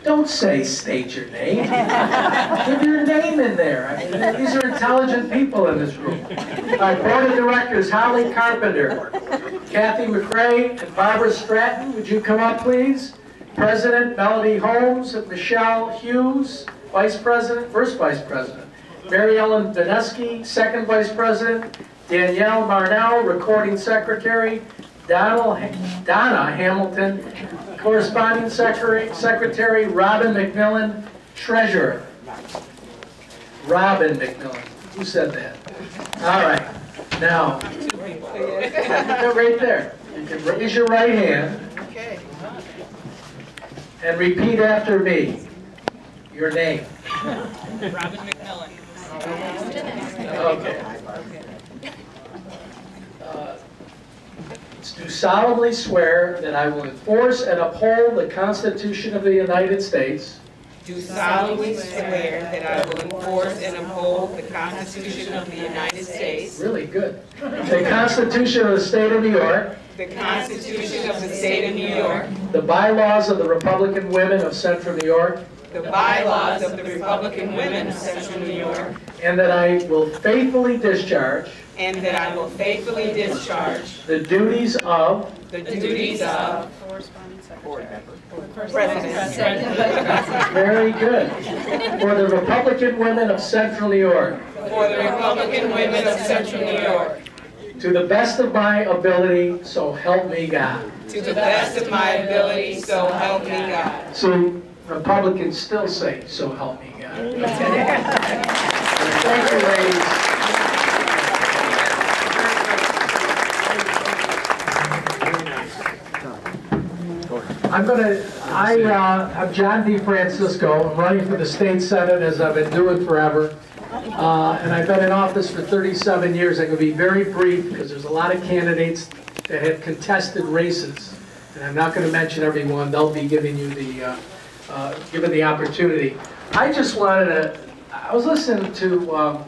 Don't say state your name. Give your name in there. I mean, these are intelligent people in this room. All right, Board of Directors, Holly Carpenter, Kathy McRae, and Barbara Stratton, would you come up, please? President, Melody Holmes, and Michelle Hughes, Vice President, First Vice President. Mary Ellen Benesky, Second Vice President. Danielle Marnell, Recording Secretary. Donna Hamilton, Corresponding Secretary. Robin McMillan, Treasurer. Robin McMillan. Who said that? All right. Now, right there. You can raise your right hand and repeat after me. Your name. Robin McMillan. Okay. Do solemnly swear that I will enforce and uphold the Constitution of the United States. Do solemnly swear that I will enforce and uphold the Constitution of the United States. Really good. The Constitution of the State of New York. The Constitution of the State of New York. The bylaws of the Republican Women of Central New York. The bylaws of the Republican Women of Central New York. And that I will faithfully discharge. And that I will faithfully discharge the duties of. Corresponding Secretary. Very good. For the Republican Women of Central New York. For the Republican Women of Central New York. To the best of my ability, so help me God. To the best of my ability, so help me God. So Republicans still say, so help me God. Thank you, ladies. I'm John DeFransisco. I'm running for the state senate, as I've been doing forever. And I've been in office for 37 years. I'm going to be very brief because there's a lot of candidates that have contested races. And I'm not going to mention everyone. They'll be giving you given the opportunity. I just wanted to, I was listening to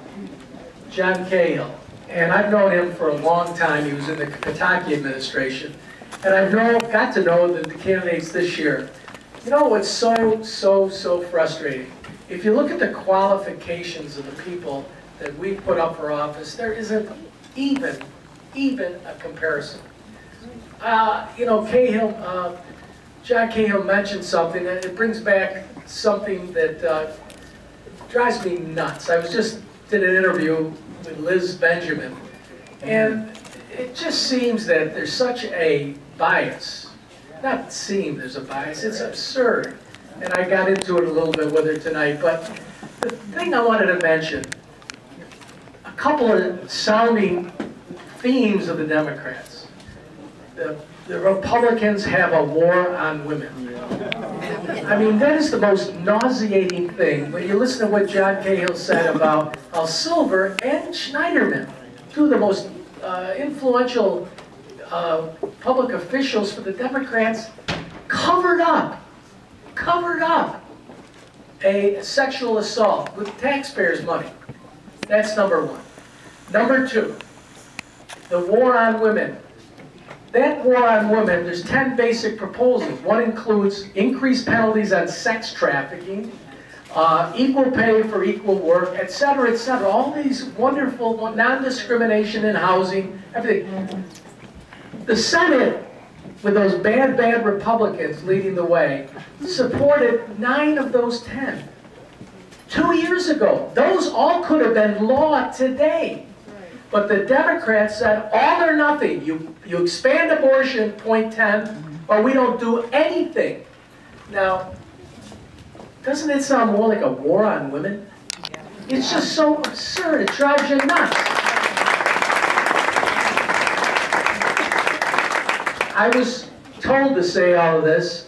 John Cahill, and I've known him for a long time. He was in the Pataki administration. And I've got to know the candidates this year. You know what's so frustrating? If you look at the qualifications of the people that we put up for office, there isn't even a comparison. You know, Cahill, John Cahill mentioned something, and it brings back something that drives me nuts. I did an interview with Liz Benjamin, and it just seems that there's such a bias. Not seem there's a bias, it's absurd. And I got into it a little bit with her tonight, but the thing I wanted to mention, a couple of sounding themes of the Democrats. The Republicans have a war on women. I mean, that is the most nauseating thing when you listen to what John Cahill said about Al Silver and Schneiderman, two of the most influential public officials for the Democrats, covered up a sexual assault with taxpayers' money. That's number one. Number two, the war on women. That war on women, there's 10 basic proposals. One includes increased penalties on sex trafficking, equal pay for equal work, etc., etc. All these wonderful non-discrimination in housing, everything. The Senate, with those bad Republicans leading the way, supported 9 of those 10. 2 years ago, those all could have been law today. But the Democrats said, all or nothing. You expand abortion, point 10, or we don't do anything. Now, doesn't it sound more like a war on women? It's just so absurd. It drives you nuts. I was told to say all of this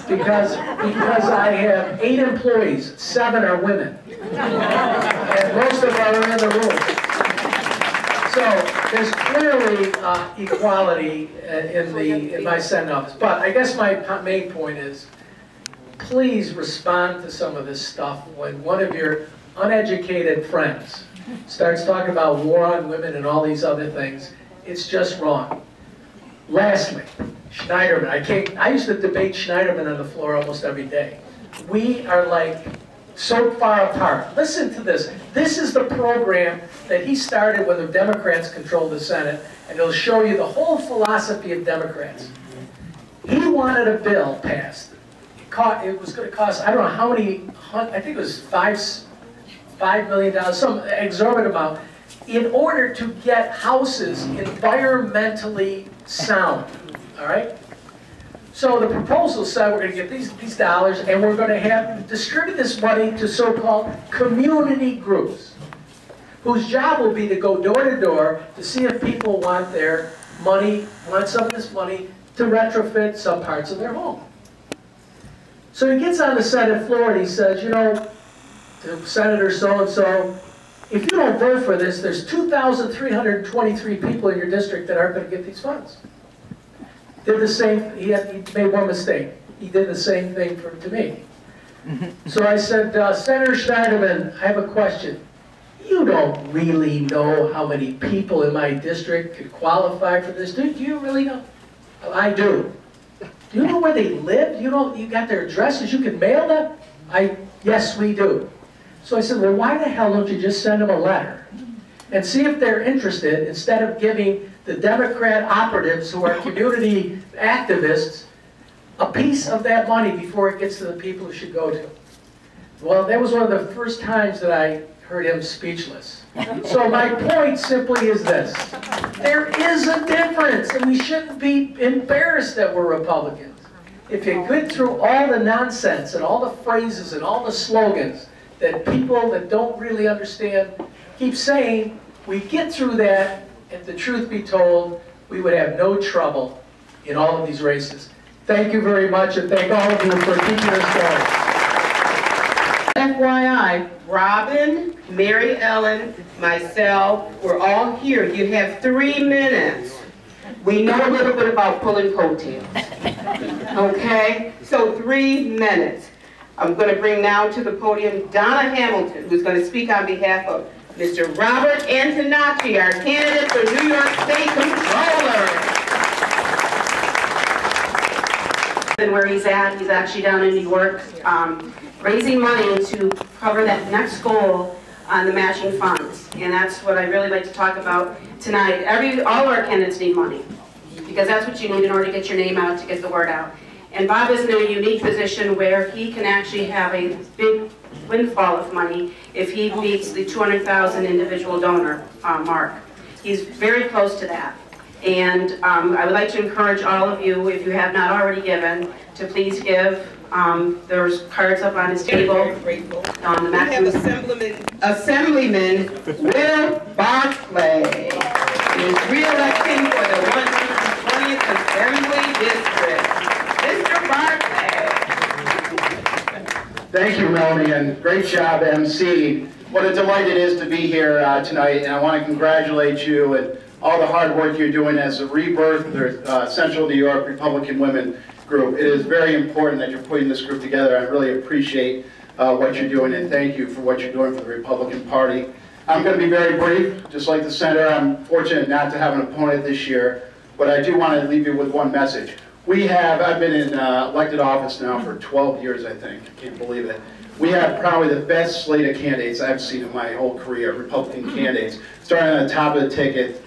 because I have 8 employees, 7 are women. And most of them are in the room. So there's clearly equality in my Senate office. But I guess my main point is, please respond to some of this stuff when one of your uneducated friends starts talking about war on women and all these other things. It's just wrong. Lastly, Schneiderman. I used to debate Schneiderman on the floor almost every day. we are like so far apart. Listen to this. This is the program that he started when the Democrats controlled the Senate, and it'll show you the whole philosophy of Democrats. He wanted a bill passed. It was going to cost, I don't know how many, I think it was $5 million, some exorbitant amount, in order to get houses environmentally sound, all right? So the proposal said we're going to get these dollars and we're going to distribute this money to so-called community groups, whose job will be to go door to door to see if people want their money, want some of this money to retrofit some parts of their home. So he gets on the Senate floor and he says, you know, to Senator so-and-so, if you don't vote for this, there's 2,323 people in your district that aren't going to get these funds. Did the same, he made one mistake. He did the same thing to me. So I said, Senator Schneiderman, I have a question. You don't really know how many people in my district could qualify for this, do you really know? Well, I do. Do you know where they live? You got their addresses, you can mail them? Yes, we do. So I said, well, why the hell don't you just send them a letter and see if they're interested, instead of giving the Democrat operatives who are community activists a piece of that money before it gets to the people who should go to. Well, that was one of the first times that I heard him speechless. So my point simply is this. There is a difference, and we shouldn't be embarrassed that we're Republicans. If you get through all the nonsense and all the phrases and all the slogans that people that don't really understand keep saying, we get through that, if the truth be told, we would have no trouble in all of these races. Thank you very much, and thank all of you for keeping us going. FYI, Robin, Mary Ellen, myself, we're all here. You have 3 minutes. We know a little bit about pulling coattails. Okay? So 3 minutes. I'm going to bring now to the podium Donna Hamilton, who's going to speak on behalf of Mr. Robert Antonacci, our candidate for New York State Controller. And where he's at, he's actually down in New York, raising money to cover that next goal on the matching funds. And that's what I really like to talk about tonight. All our candidates need money, because that's what you need in order to get your name out, to get the word out. And Bob is in a unique position where he can actually have a big windfall of money if he beats the 200,000 individual donor mark. He's very close to that. And I would like to encourage all of you, if you have not already given, to please give. There's cards up on his table. On the we have Assemblyman Will Barclay. He is re-electing for the 120th Assembly District. Mr. Barclay. Thank you, Melanie, and great job, MC. What a delight it is to be here tonight, and I want to congratulate you and all the hard work you're doing as a rebirth of the Central New York Republican Women Group. It is very important that you're putting this group together. I really appreciate what you're doing, and thank you for what you're doing for the Republican Party. I'm going to be very brief. Just like the senator, I'm fortunate not to have an opponent this year, but I do want to leave you with one message. I've been in elected office now for 12 years, I think. I can't believe it. We have probably the best slate of candidates I've seen in my whole career, Republican candidates. Starting on the top of the ticket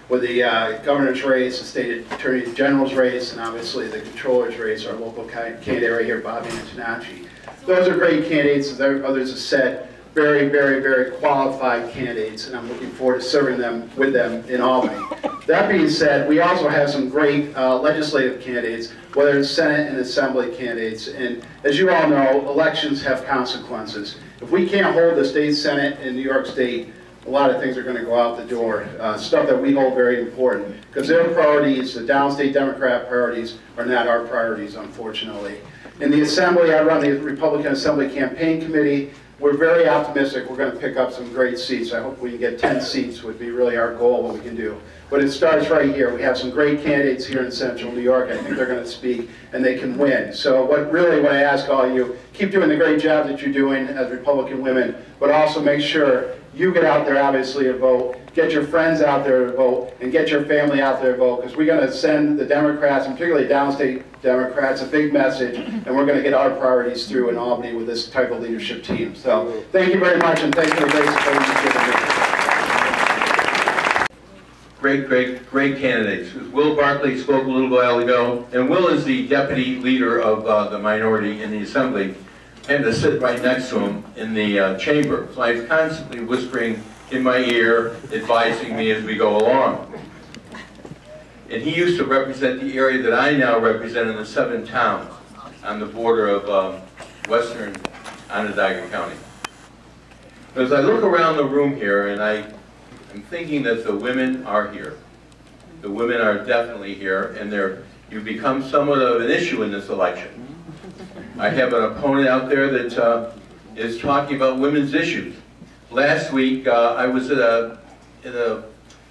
with the governor's race, the state attorney general's race, and obviously the controller's race, our local candidate right here, Bobby Antonacci. Those are great candidates, as others have said. Very, very, very qualified candidates, and I'm looking forward to serving them with them in Albany. That being said, we also have some great legislative candidates, whether it's Senate and Assembly candidates. And as you all know, elections have consequences. If we can't hold the state Senate in New York State, a lot of things are going to go out the door. Stuff that we hold very important, because their priorities, the downstate Democrat priorities, are not our priorities, unfortunately. In the Assembly, I run the Republican Assembly Campaign Committee. We're very optimistic we're going to pick up some great seats. I hope we can get 10 seats would be really our goal, what we can do. But it starts right here. We have some great candidates here in Central New York. I think they're going to speak and they can win. So what I ask all of you, keep doing the great job that you're doing as Republican women, but also make sure you get out there, obviously, and vote. Get your friends out there to vote, and get your family out there to vote, because we're going to send the Democrats, and particularly downstate Democrats, a big message, and we're going to get our priorities through in Albany with this type of leadership team. So thank you very much, and thank you for the great support you've given me. Great candidates. Will Barclay spoke a little while ago, and Will is the deputy leader of the minority in the assembly. I had to sit right next to him in the chamber, so I was constantly whispering in my ear, advising me as we go along. And he used to represent the area that I now represent in the 7 towns on the border of western Onondaga County. But as I look around the room here, and I'm thinking that the women are here. The women are definitely here, and you've become somewhat of an issue in this election. I have an opponent out there that is talking about women's issues. Last week, I was at a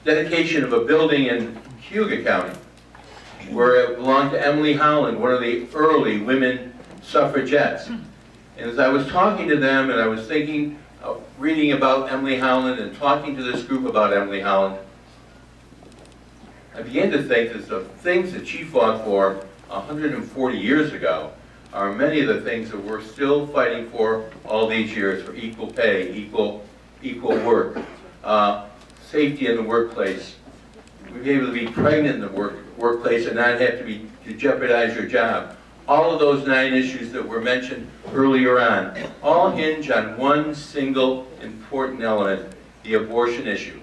dedication of a building in Cayuga County, where it belonged to Emily Holland, one of the early women suffragettes. And as I was talking to them, and I was thinking, reading about Emily Holland and talking to this group about Emily Holland, I began to think that the things that she fought for 140 years ago are many of the things that we're still fighting for all these years, for equal pay, equal work, safety in the workplace, to be able to be pregnant in the workplace and not have to jeopardize your job. All of those 9 issues that were mentioned earlier on, all hinge on one single important element, the abortion issue.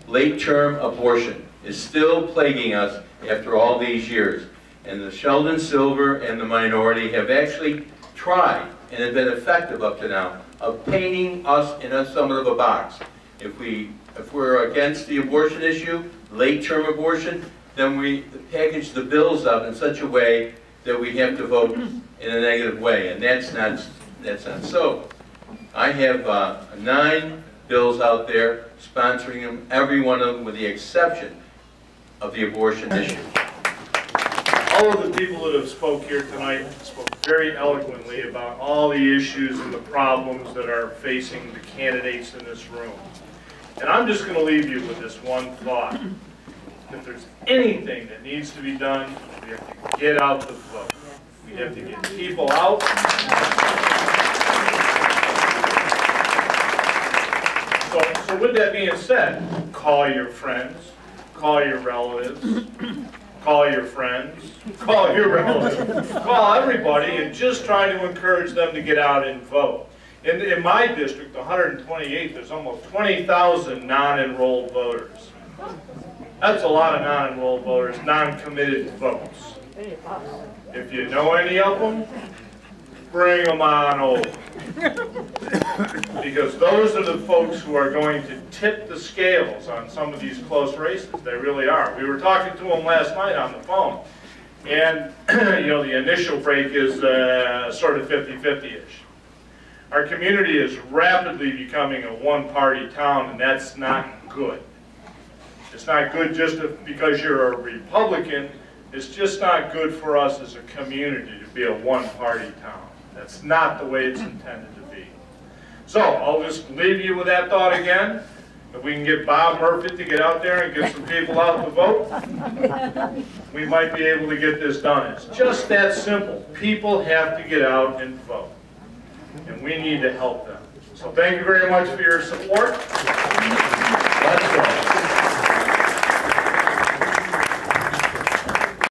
Late-term abortion is still plaguing us after all these years. And the Sheldon Silver and the minority have actually tried, and have been effective up to now, of painting us in somewhat of a box. If we're against the abortion issue, late-term abortion, then we package the bills up in such a way that we have to vote in a negative way, and that's not so. I have 9 bills out there, sponsoring them, every one of them with the exception of the abortion issue. All of the people that have spoke here tonight spoke very eloquently about all the issues and the problems that are facing the candidates in this room. And I'm just going to leave you with this one thought. If there's anything that needs to be done, we have to get out the vote. We have to get people out. So with that being said, call your friends, call your relatives, call your friends, call your relatives, call everybody, and just try to encourage them to get out and vote. In my district, 128, there's almost 20,000 non-enrolled voters. That's a lot of non-enrolled voters, non-committed votes. If you know any of them, bring them on over. Because those are the folks who are going to tip the scales on some of these close races. They really are. We were talking to them last night on the phone. And, you know, the initial break is sort of 50-50-ish. Our community is rapidly becoming a one-party town, and that's not good. It's not good just because you're a Republican. It's just not good for us as a community to be a one-party town. That's not the way it's intended to be. So I'll just leave you with that thought again. If we can get Bob Murphy to get out there and get some people out to vote, we might be able to get this done. It's just that simple. People have to get out and vote. And we need to help them. So thank you very much for your support.